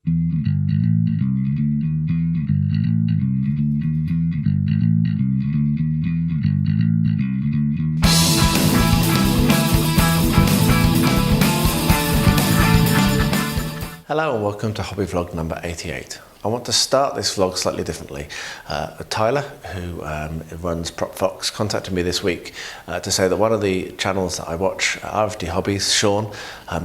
Hello and welcome to hobby vlog number 88. I want to start this vlog slightly differently. Tyler, who runs PropFox, contacted me this week to say that one of the channels that I watch, RFD Hobbies, Sean,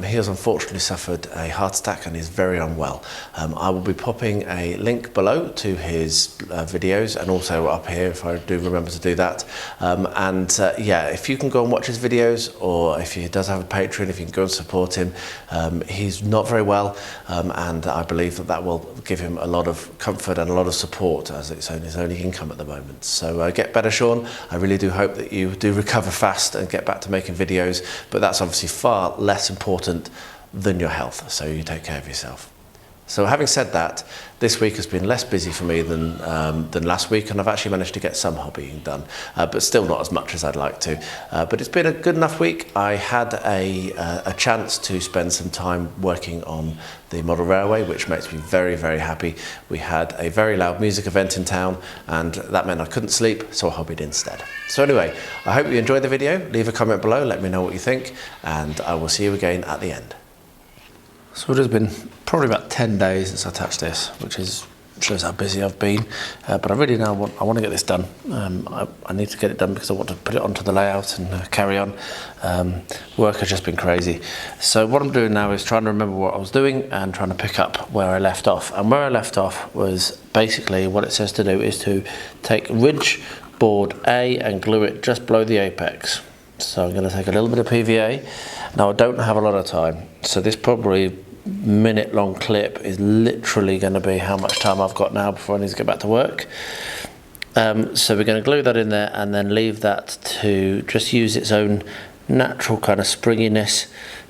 he has unfortunately suffered a heart attack and is very unwell. I will be popping a link below to his videos and also up here if I do remember to do that. Yeah, if you can go and watch his videos, or if he does have a Patreon, if you can go and support him. He's not very well, and I believe that that will give him a lot of comfort and a lot of support, as it's his only income at the moment. So get better, Sean. I really do hope that you do recover fast and get back to making videos, but that's obviously far less important than your health, so you take care of yourself. So having said that, this week has been less busy for me than last week, and I've actually managed to get some hobbying done, but still not as much as I'd like to. But it's been a good enough week. I had a chance to spend some time working on the model railway, which makes me very, very happy. We had a very loud music event in town, and that meant I couldn't sleep, so I hobbied instead. So anyway, I hope you enjoyed the video. Leave a comment below, let me know what you think, and I will see you again at the end. So it has been probably about 10 days since I touched this, which shows how busy I've been. But I really now want to get this done. I need to get it done because I want to put it onto the layout and carry on. Work has just been crazy. So what I'm doing now is trying to remember what I was doing and trying to pick up where I left off. And where I left off was basically what it says to do is to take ridge board A and glue it just below the apex. So I'm going to take a little bit of PVA. Now I don't have a lot of time, so this probably minute-long clip is literally going to be how much time I've got now before I need to get back to work. So we're going to glue that in there and then leave that to just use its own natural kind of springiness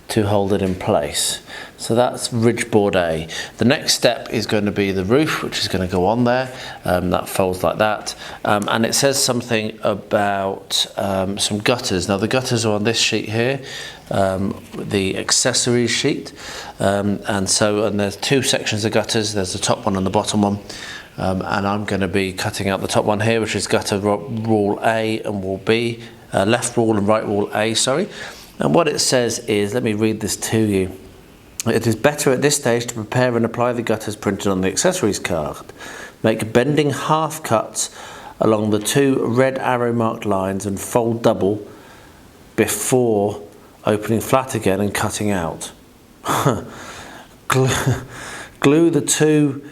to hold it in place. So that's ridge board A. The next step is going to be the roof, which is going to go on there. That folds like that. And it says something about some gutters. Now the gutters are on this sheet here, the accessories sheet. And there's two sections of gutters. There's the top one and the bottom one. And I'm going to be cutting out the top one here, which is gutter wall A and wall B, left wall and right wall A, sorry. And what it says is, let me read this to you. It is better at this stage to prepare and apply the gutters printed on the accessories card. Make bending half cuts along the two red arrow marked lines and fold double before opening flat again and cutting out. Glue the two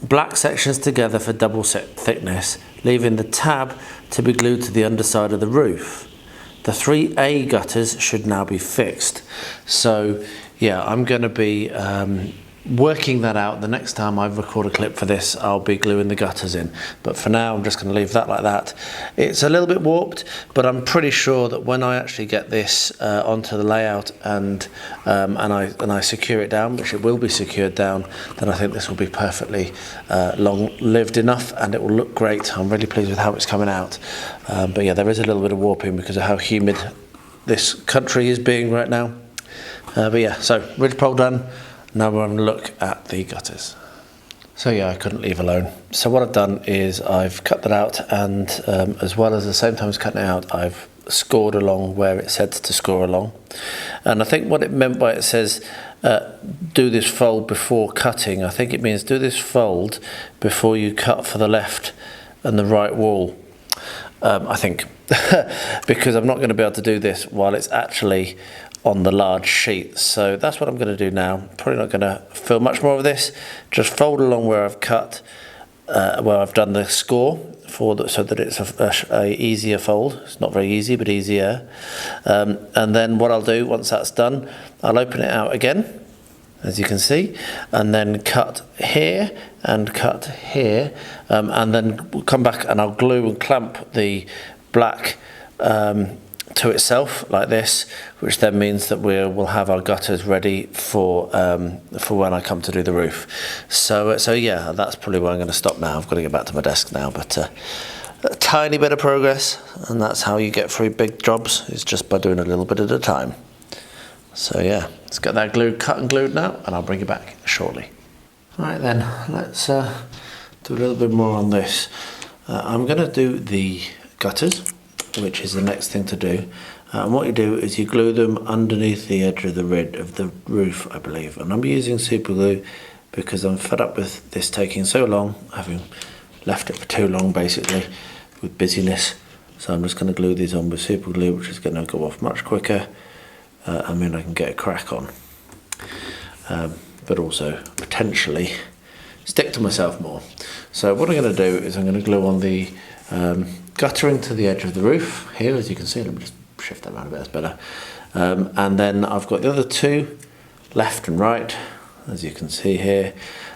black sections together for double thickness, leaving the tab to be glued to the underside of the roof. The 3A gutters should now be fixed. So yeah, I'm going to be working that out. The next time I record a clip for this, I'll be gluing the gutters in. But for now, I'm just going to leave that like that. It's a little bit warped, but I'm pretty sure that when I actually get this onto the layout and I secure it down, which it will be secured down, then I think this will be perfectly long-lived enough, and it will look great. I'm really pleased with how it's coming out. But yeah, there is a little bit of warping because of how humid this country is being right now. But yeah, so ridge pole done. Now we're having a look at the gutters. So yeah, I couldn't leave alone. So what I've done is I've cut that out, and as well as the same time as cutting it out, I've scored along where it said to score along. And I think what it meant by it says do this fold before cutting, I think it means do this fold before you cut for the left and the right wall. I think because I'm not going to be able to do this while it's actually on the large sheet. So that's what I'm going to do now. Probably not going to film much more of this. Just fold along where I've cut, where I've done the score so that it's a easier fold. It's not very easy, but easier. And then what I'll do once that's done, I'll open it out again, as you can see, and then cut here and cut here, and then we'll come back and I'll glue and clamp the black to itself like this, which then means that we'll have our gutters ready for when I come to do the roof. So yeah, that's probably where I'm going to stop now. I've got to get back to my desk now, but a tiny bit of progress, and that's how you get through big jobs, is just by doing a little bit at a time. So yeah, let's get that cut and glued now, and I'll bring you back shortly. Right then, let's do a little bit more on this. I'm going to do the gutters, which is the next thing to do. And what you do is you glue them underneath the edge of the roof, I believe. And I'm using super glue because I'm fed up with this taking so long, having left it for too long basically with busyness. So I'm just going to glue these on with super glue, which is going to go off much quicker. I mean, I can get a crack on. But also potentially stick to myself more. So what I'm going to do is I'm going to glue on the guttering to the edge of the roof here, as you can see. Let me just shift that around a bit, that's better. And then I've got the other two, left and right, as you can see here,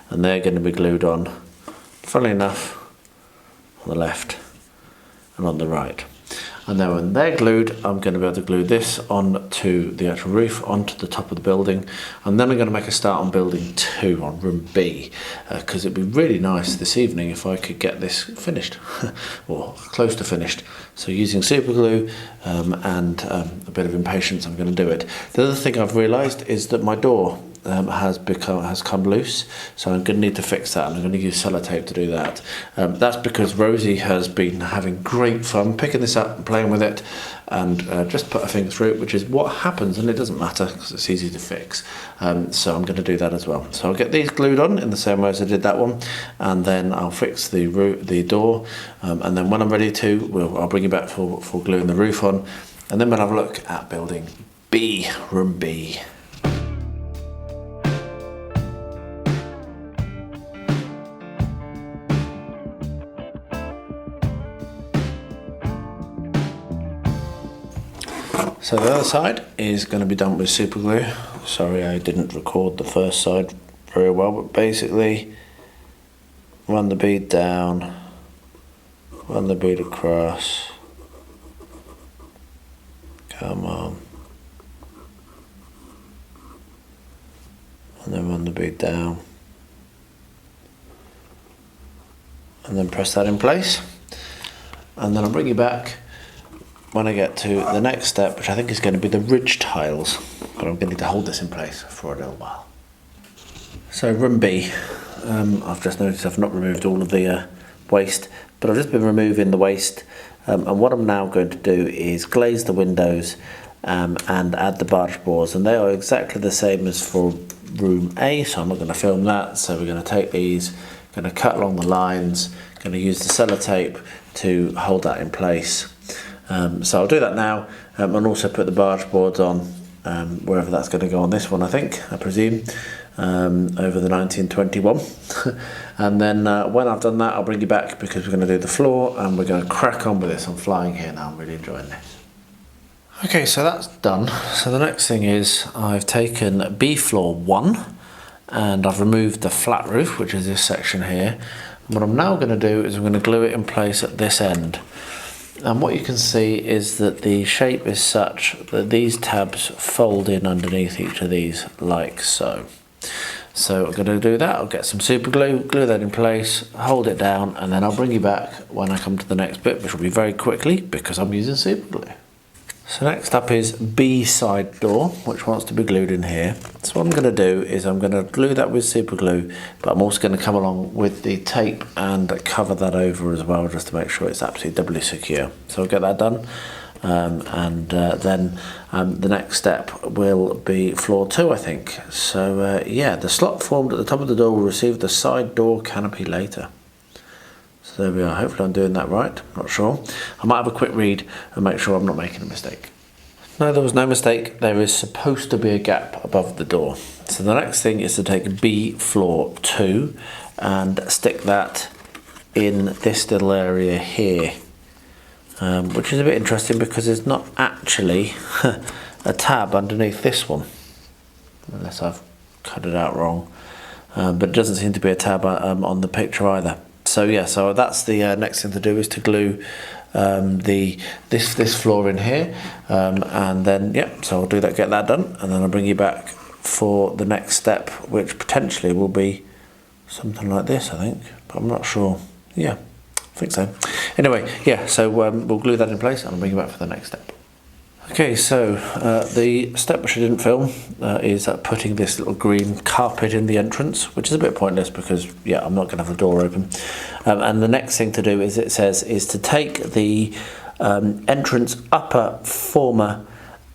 and they're going to be glued on, funnily enough, on the left and on the right. And then when they're glued, I'm going to be able to glue this onto the actual roof, onto the top of the building. And then I'm going to make a start on building 2, on room B, because it'd be really nice this evening if I could get this finished, or close to finished. So using super glue and a bit of impatience, I'm going to do it. The other thing I've realised is that my door has come loose, so I'm going to need to fix that, and I'm going to use sellotape to do that. That's because Rosie has been having great fun picking this up and playing with it, and just put her finger through it, which is what happens, and it doesn't matter because it's easy to fix. So I'm going to do that as well. So I'll get these glued on in the same way as I did that one, and then I'll fix the door, and then when I'm ready to, I'll bring you back for gluing the roof on, and then we'll have a look at building B, room B. So the other side is going to be done with super glue. Sorry, I didn't record the first side very well, but basically run the bead down, run the bead across, come on, and then run the bead down, and then press that in place, and then I'll bring you back when I get to the next step, which I think is going to be the ridge tiles, but I'm going to need to hold this in place for a little while. So room B, I've just noticed I've not removed all of the waste, but I've just been removing the waste, and what I'm now going to do is glaze the windows and add the barge boards, and they are exactly the same as for room A, so I'm not going to film that. So we're going to take these, going to cut along the lines, going to use the sellotape to hold that in place. So I'll do that now, and also put the barge boards on wherever that's going to go on this one, I presume, over the 1921. And then when I've done that, I'll bring you back because we're going to do the floor and we're going to crack on with this. I'm flying here now, I'm really enjoying this. Okay, so that's done. So the next thing is I've taken B floor 1 and I've removed the flat roof, which is this section here. And what I'm now going to do is I'm going to glue it in place at this end. And what you can see is that the shape is such that these tabs fold in underneath each of these like so. So I'm going to do that. I'll get some super glue, glue that in place, hold it down, and then I'll bring you back when I come to the next bit, which will be very quickly because I'm using super glue. So next up is B side door, which wants to be glued in here. So what I'm going to do is I'm going to glue that with super glue, but I'm also going to come along with the tape and cover that over as well, just to make sure it's absolutely doubly secure. So I'll get that done, and then the next step will be floor 2, I think. So yeah, the slot formed at the top of the door will receive the side door canopy later. So there we are, hopefully I'm doing that right, not sure. I might have a quick read and make sure I'm not making a mistake. No, there was no mistake, there is supposed to be a gap above the door. So the next thing is to take B floor 2 and stick that in this little area here, which is a bit interesting because there's not actually a tab underneath this one, unless I've cut it out wrong, but it doesn't seem to be a tab on the picture either. So yeah, so that's the next thing to do, is to glue this floor in here, and then yeah, so I'll do that, get that done, and then I'll bring you back for the next step, which potentially will be something like this, I think, but I'm not sure. Yeah, I think so. Anyway, yeah, so we'll glue that in place and I'll bring you back for the next step. Okay, so the step which I didn't film is putting this little green carpet in the entrance, which is a bit pointless because, yeah, I'm not going to have the door open. And the next thing to do is, it says, is to take the entrance upper former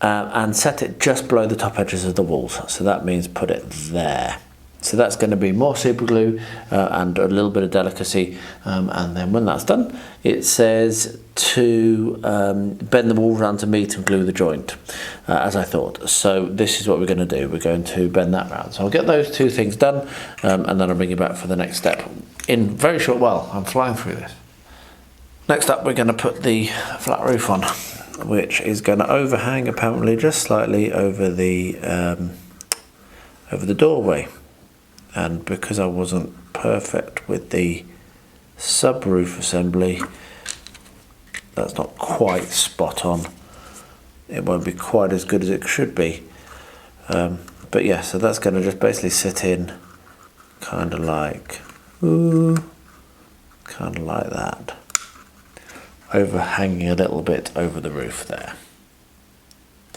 and set it just below the top edges of the walls. So that means put it there. So that's going to be more super glue and a little bit of delicacy, and then when that's done, it says to bend the wall round to meet and glue the joint, as I thought. So this is what we're going to do. We're going to bend that round. So I'll get those two things done, and then I'll bring you back for the next step in very short while. I'm flying through this. Next up, we're going to put the flat roof on, which is going to overhang apparently just slightly over the doorway. And because I wasn't perfect with the subroof assembly, that's not quite spot on. It won't be quite as good as it should be. But yeah, so that's going to just basically sit in kind of like that, overhanging a little bit over the roof there.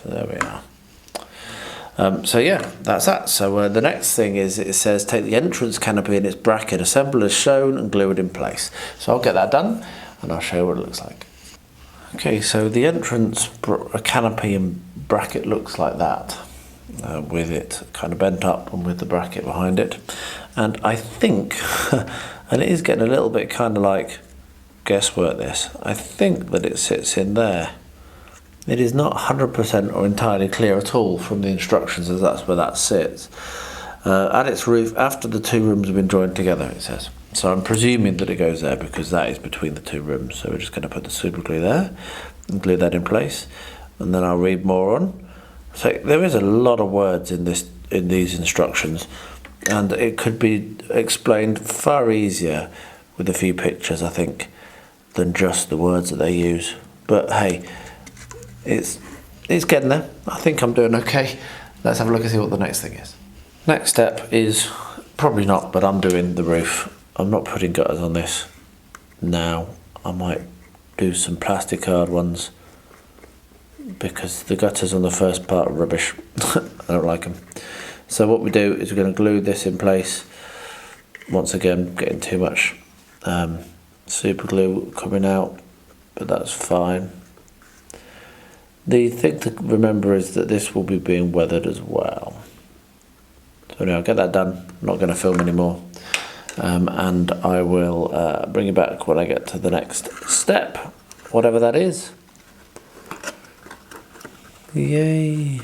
So there we are. So yeah, that's that. So the next thing is, it says take the entrance canopy and its bracket, assemble as shown and glue it in place. So I'll get that done and I'll show you what it looks like. Okay, so the entrance canopy and bracket looks like that, with it kind of bent up and with the bracket behind it. And I think, and it is getting a little bit kind of like guesswork this, I think that it sits in there. It is not 100% or entirely clear at all from the instructions as that's where that sits. At its roof, after the two rooms have been joined together, it says. So I'm presuming that it goes there because that is between the two rooms. So we're just going to put the super glue there and glue that in place. And then I'll read more on. So there is a lot of words in these instructions, and it could be explained far easier with a few pictures, I think, than just the words that they use. But hey, it's getting there. I think I'm doing okay. Let's have a look and see what the next thing is. Next step is, probably not, but I'm doing the roof. I'm not putting gutters on this now. I might do some plastic hard ones because the gutters on the first part are rubbish. I don't like them. So what we do is we're going to glue this in place. Once again, getting too much super glue coming out, but that's fine. The thing to remember is that this will be being weathered as well. So now I'll get that done. I'm not going to film anymore. And I will bring you back when I get to the next step, whatever that is. Yay.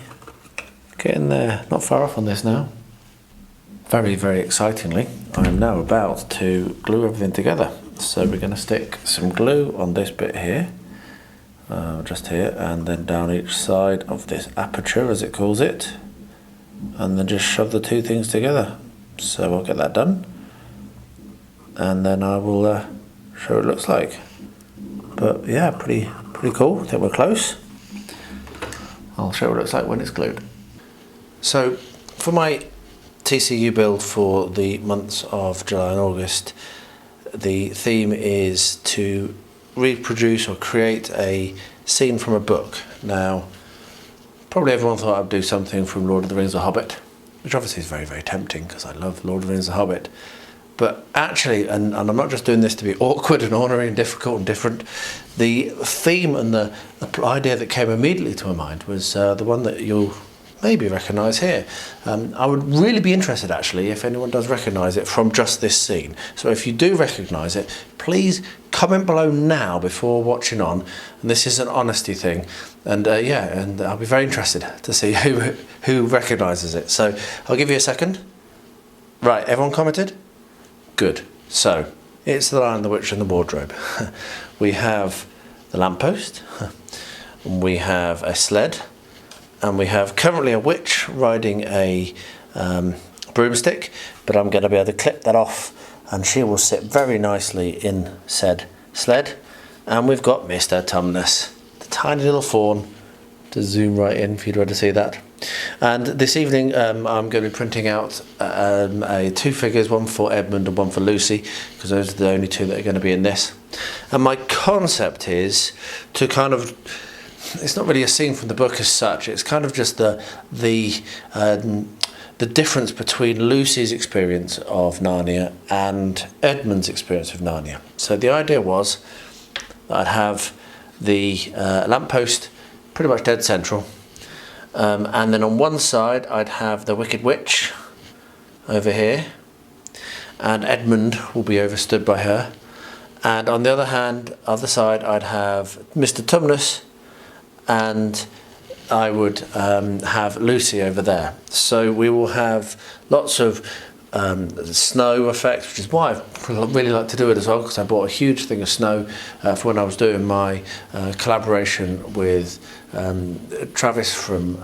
Getting there. Not far off on this now. Very, very excitingly, I am now about to glue everything together. So we're going to stick some glue on this bit here. Just here, and then down each side of this aperture, as it calls it, and then just shove the two things together. So I'll get that done, and then I will show what it looks like. But yeah, pretty cool. I think we're close. I'll show what it looks like when it's glued. So for my TCU build for the months of July and August, the theme is to reproduce or create a scene from a book. Now, probably everyone thought I'd do something from Lord of the Rings or Hobbit, which obviously is very, very tempting because I love Lord of the Rings and Hobbit. But actually, and I'm not just doing this to be awkward and ornery and difficult and different, the theme and the idea that came immediately to my mind was the one that you'll maybe recognise here. I would really be interested actually if anyone does recognise it from just this scene. So if you do recognise it, please comment below now before watching on. And this is an honesty thing. And yeah, and I'll be very interested to see who recognises it. So I'll give you a second. Right, everyone commented? Good. So it's the Lion, the Witch and the Wardrobe. We have the lamppost, we have a sled, and we have currently a witch riding a broomstick, but I'm going to be able to clip that off and she will sit very nicely in said sled. And we've got Mr. Tumnus, the tiny little fawn, to zoom right in if you'd rather see that. And this evening I'm going to be printing out two figures, one for Edmund and one for Lucy, because those are the only two that are going to be in this. And my concept is to kind of it's not really a scene from the book as such. It's kind of just the difference between Lucy's experience of Narnia and Edmund's experience of Narnia. So the idea was that I'd have the lamppost pretty much dead central, and then on one side I'd have the Wicked Witch over here, and Edmund will be overstood by her, and on the other side I'd have Mr. Tumnus, and I would have Lucy over there. So we will have lots of snow effects, which is why I really like to do it as well, because I bought a huge thing of snow for when I was doing my collaboration with Travis from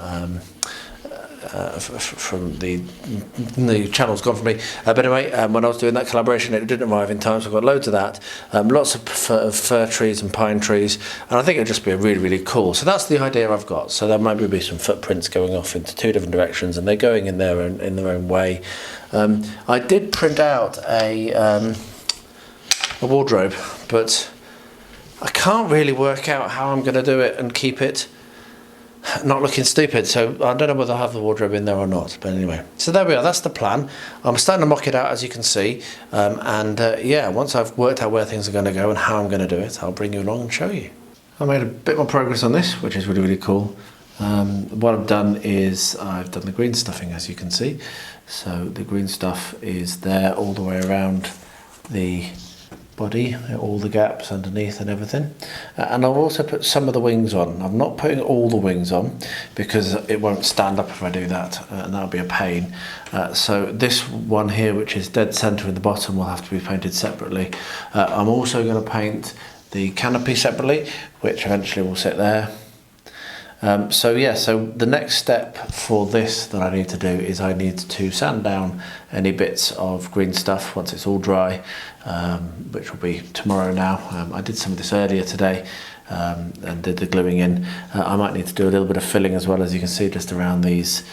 the channel's gone from me, but anyway, when I was doing that collaboration, it didn't arrive in time, so I've got loads of that, lots of fir trees and pine trees, and I think it'll just be really cool. So that's the idea I've got. So there might be some footprints going off into two different directions, and they're going in their own way. I did print out a wardrobe, but I can't really work out how I'm going to do it and keep it not looking stupid, so I don't know whether I'll have the wardrobe in there or not, but anyway, so there we are. That's the plan. I'm starting to mock it out, as you can see, yeah, once I've worked out where things are going to go and how I'm going to do it, I'll bring you along and show you. I made a bit more progress on this, which is really cool. What I've done is I've done the green stuffing, as you can see. So the green stuff is there all the way around the body, all the gaps underneath and everything, and I'll also put some of the wings on. I'm not putting all the wings on because it won't stand up if I do that, and that'll be a pain. So this one here, which is dead center in the bottom, will have to be painted separately. I'm also going to paint the canopy separately, which eventually will sit there. So yeah, so the next step for this that I need to do is I need to sand down any bits of green stuff once it's all dry, which will be tomorrow now. I did some of this earlier today and did the gluing in. I might need to do a little bit of filling as well, as you can see, just around these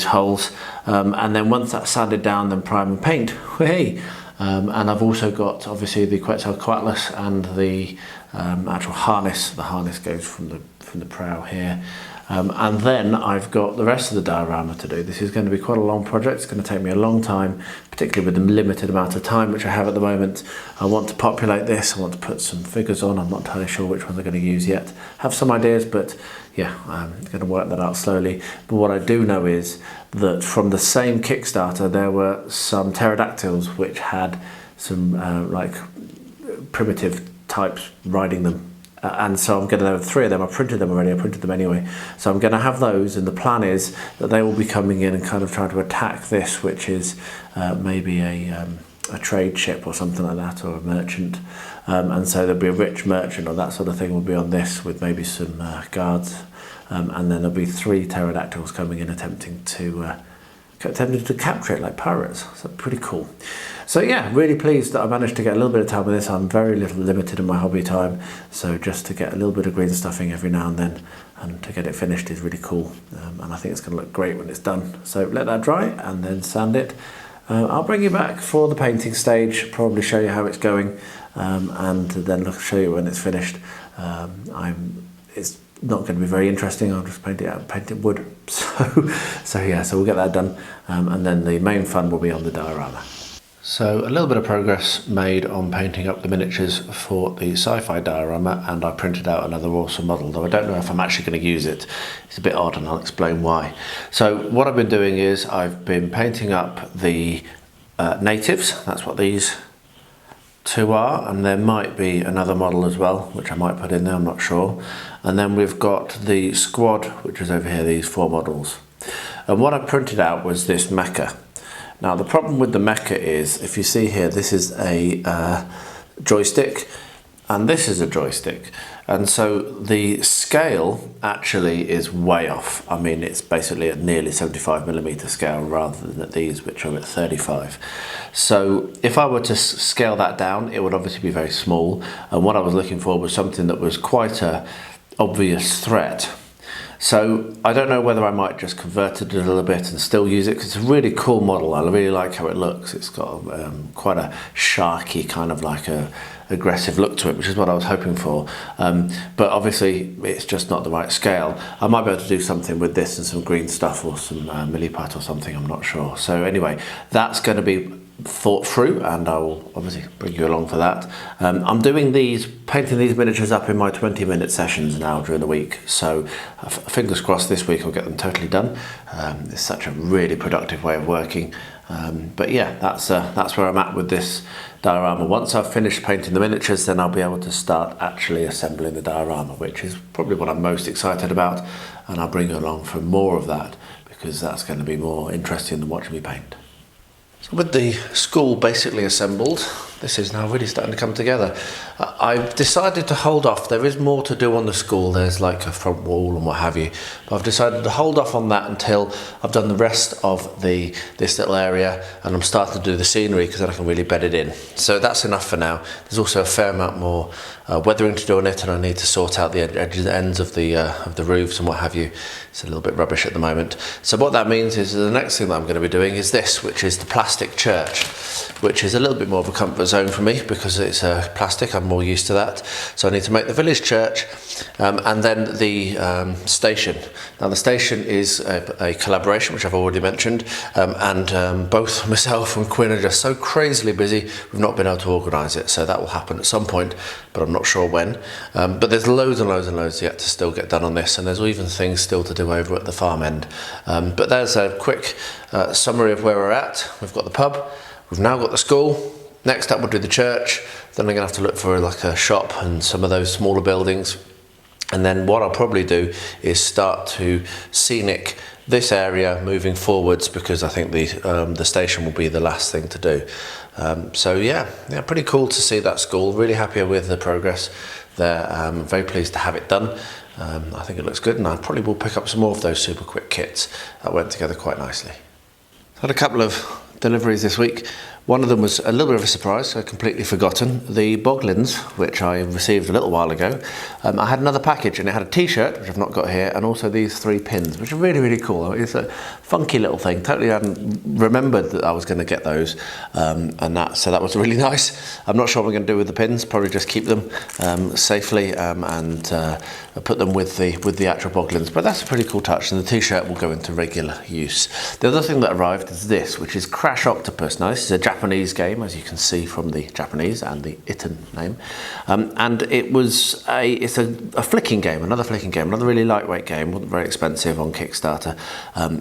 holes. And then once that's sanded down, then prime and paint. Hey! And I've also got obviously the Quetzal Coatlas and the actual harness. The harness goes from the prow here, and then I've got the rest of the diorama to do. This is going to be quite a long project. It's going to take me a long time, particularly with the limited amount of time which I have at the moment. I want to populate this. I want to put some figures on. I'm not entirely sure which ones I'm going to use yet. Have some ideas, but yeah, I'm going to work that out slowly. But what I do know is that from the same Kickstarter there were some pterodactyls which had some like primitive types riding them. And so I'm going to have 3 of them. I printed them already. I printed them anyway. So I'm going to have those, and the plan is that they will be coming in and kind of trying to attack this, which is maybe a trade ship or something like that, or a merchant. And so there'll be a rich merchant or that sort of thing will be on this, with maybe some guards. And then there'll be 3 pterodactyls coming in attempting to capture it like pirates. So pretty cool. So yeah, really pleased that I managed to get a little bit of time with this. I'm very limited in my hobby time, so just to get a little bit of green stuffing every now and then and to get it finished is really cool. And I think it's going to look great when it's done. So let that dry and then sand it. I'll bring you back for the painting stage, probably show you how it's going, and then show you when it's finished. It's not going to be very interesting. I'll just paint it wood. So yeah, so we'll get that done, and then the main fun will be on the diorama. So a little bit of progress made on painting up the miniatures for the SciFi Diorama, and I printed out another awesome model, though I don't know if I'm actually going to use it. It's a bit odd, and I'll explain why. So what I've been doing is I've been painting up the natives. That's what these 2 are, and there might be another model as well, which I might put in there, I'm not sure. And then we've got the squad, which is over here, these 4 models. And what I printed out was this mecha. Now the problem with the mecha is, if you see here, this is a joystick and this is a joystick, and so the scale actually is way off. I mean, it's basically at nearly 75mm scale rather than at these, which are at 35. So if I were to scale that down, it would obviously be very small, and what I was looking for was something that was quite a obvious threat. So I don't know whether I might just convert it a little bit and still use it, because it's a really cool model. I really like how it looks. It's got quite a sharky kind of like a aggressive look to it, which is what I was hoping for. But obviously it's just not the right scale. I might be able to do something with this and some green stuff or some milliput or something, I'm not sure. So anyway, that's going to be thought through, and I will obviously bring you along for that. I'm doing painting these miniatures up in my 20-minute sessions now during the week, so fingers crossed this week I'll get them totally done. It's such a really productive way of working. But yeah, that's where I'm at with this diorama. Once I've finished painting the miniatures, then I'll be able to start actually assembling the diorama, which is probably what I'm most excited about, and I'll bring you along for more of that, because that's going to be more interesting than watching me paint. So with the school basically assembled, this is now really starting to come together. I've decided to hold off. There is more to do on the school. There's like a front wall and what have you. But I've decided to hold off on that until I've done the rest of this little area, and I'm starting to do the scenery, because then I can really bed it in. So that's enough for now. There's also a fair amount more weathering to do on it, and I need to sort out the ends of the roofs and what have you. It's a little bit rubbish at the moment. So what that means is the next thing that I'm going to be doing is this, which is the plastic church, which is a little bit more of a comfort zone for me because it's plastic. I'm more used to that. So I need to make the village church, and then the station. Now the station is a collaboration, which I've already mentioned, and both myself and Quinn are just so crazily busy, we've not been able to organise it. So that will happen at some point, but I'm not sure when. But there's loads and loads and loads yet to still get done on this, and there's even things still to do over at the farm end. But there's a quick summary of where we're at. We've got the pub, we've now got the school. Next up we'll do the church, then I'm going to have to look for like a shop and some of those smaller buildings. And then what I'll probably do is start to scenic this area moving forwards, because I think the station will be the last thing to do. So yeah, pretty cool to see that school. Really happy with the progress there. Very pleased to have it done. I think it looks good, and I probably will pick up some more of those super quick kits. That went together quite nicely. Had a couple of deliveries this week. One of them was a little bit of a surprise, I'd completely forgotten. The Boglins, which I received a little while ago, I had another package, and it had a t-shirt, which I've not got here, and also these 3 pins, which are really, really cool. It's a funky little thing. Totally hadn't remembered that I was going to get those, so that was really nice. I'm not sure what I'm going to do with the pins. Probably just keep them safely and put them with the actual Boglins. But that's a pretty cool touch, and the t-shirt will go into regular use. The other thing that arrived is this, which is Crash Octopus. Now this is a Japanese game, as you can see from the Japanese and the Itten name, and it's a flicking game, another really lightweight game. Wasn't very expensive on Kickstarter,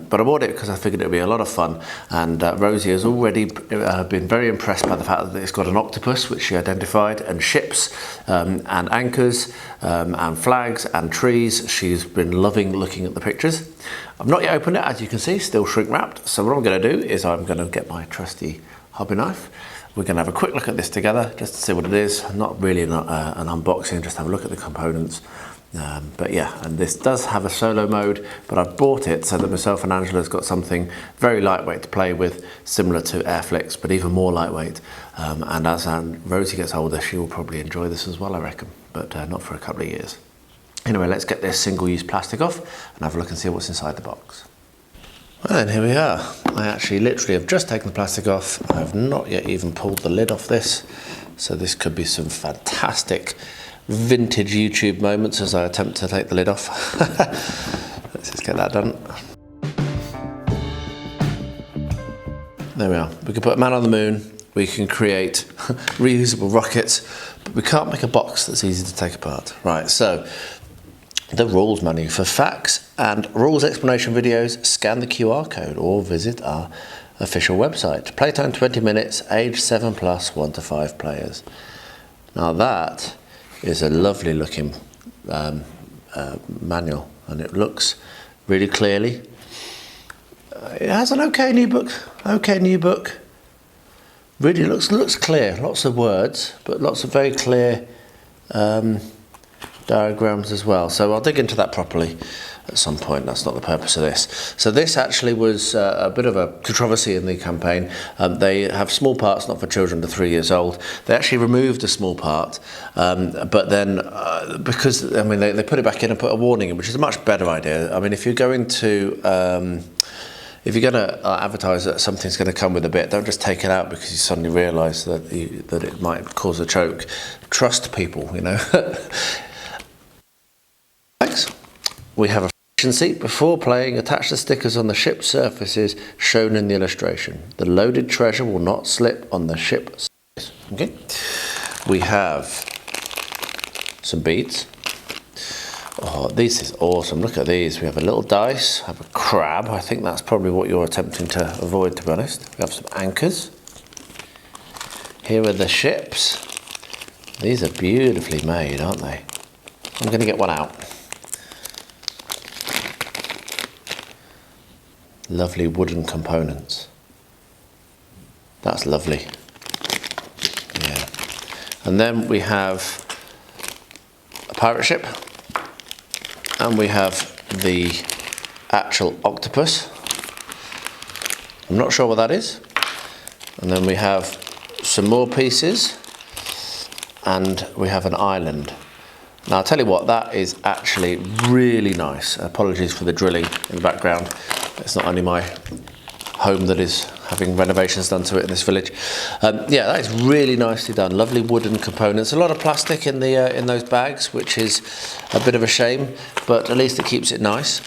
but I bought it because I figured it would be a lot of fun. And Rosie has already been very impressed by the fact that it's got an octopus, which she identified, and ships, and anchors, and flags and trees. She's been loving looking at the pictures. I've not yet opened it, as you can see, still shrink wrapped. So what I'm going to do is I'm going to get my trusty hobby knife. We're going to have a quick look at this together just to see what it is. Not really an unboxing, just have a look at the components. But yeah, and this does have a solo mode, but I've bought it so that myself and Angela's got something very lightweight to play with, similar to Airflix, but even more lightweight. And as Rosie gets older, she will probably enjoy this as well, I reckon, but not for a couple of years. Anyway, let's get this single-use plastic off and have a look and see what's inside the box. Well, then here we are. I actually literally have just taken the plastic off. I have not yet even pulled the lid off this, so this could be some fantastic vintage YouTube moments as I attempt to take the lid off. Let's just get that done. There we are. We can put a man on the moon, we can create reusable rockets, but we can't make a box that's easy to take apart. Right, so the rules manual for facts and rules explanation videos, scan the QR code or visit our official website. Playtime 20 minutes, age 7+, 1 to 5 players. Now that is a lovely looking manual, and it looks really clearly. It has an okay new book. Really looks clear, lots of words, but lots of very clear diagrams as well. So I'll dig into that properly. at some point. That's not the purpose of this. So this actually was a bit of a controversy in the campaign. They have small parts not for children under 3 years old. They actually removed a small part, but then because, I mean, they put it back in and put a warning in, which is a much better idea. I mean, if you're going to advertise that something's going to come with a bit, don't just take it out because you suddenly realise that it might cause a choke. Trust people, you know. Next, we have a friction seat. Before playing, attach the stickers on the ship's surfaces shown in the illustration. The loaded treasure will not slip on the ship surface. Okay. We have some beads. Oh, this is awesome. Look at these. We have a little dice, have a crab. I think that's probably what you're attempting to avoid, to be honest. We have some anchors. Here are the ships. These are beautifully made, aren't they? I'm going to get one out. Lovely wooden components. That's lovely. Yeah. And then we have a pirate ship. And we have the actual octopus. I'm not sure what that is. And then we have some more pieces. And we have an island. Now I'll tell you what, that is actually really nice. Apologies for the drilling in the background. It's not only my home that is having renovations done to it in this village. Yeah, that is really nicely done. Lovely wooden components. A lot of plastic in the in those bags, which is a bit of a shame, but at least it keeps it nice.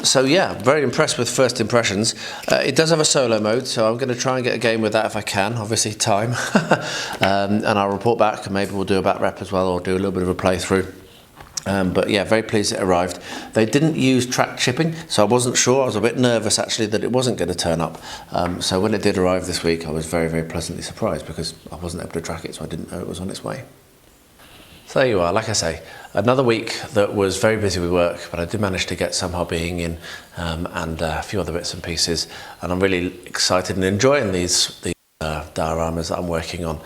So yeah, very impressed with first impressions. It does have a solo mode, so I'm going to try and get a game with that if I can. Obviously time, and I'll report back, and maybe we'll do a back rep as well, or do a little bit of a playthrough. But yeah, very pleased it arrived. They didn't use tracked shipping, so I wasn't sure. I was a bit nervous actually that it wasn't going to turn up. So when it did arrive this week, I was very, very pleasantly surprised because I wasn't able to track it, so I didn't know it was on its way. So there you are, like I say, another week that was very busy with work, but I did manage to get some hobbying in and a few other bits and pieces. And I'm really excited and enjoying these dioramas that I'm working on.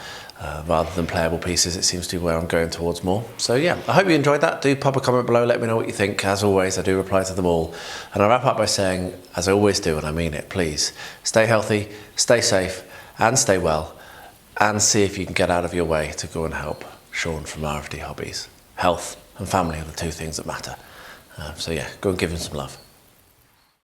Rather than playable pieces, it seems to be where I'm going towards more. So yeah, I hope you enjoyed that. Do pop a comment below, let me know what you think. As always, I do reply to them all. And I wrap up by saying, as I always do, and I mean it, please stay healthy, stay safe, and stay well. And see if you can get out of your way to go and help Sean from RFD Hobbies. Health and family are the two things that matter. So yeah, go and give him some love.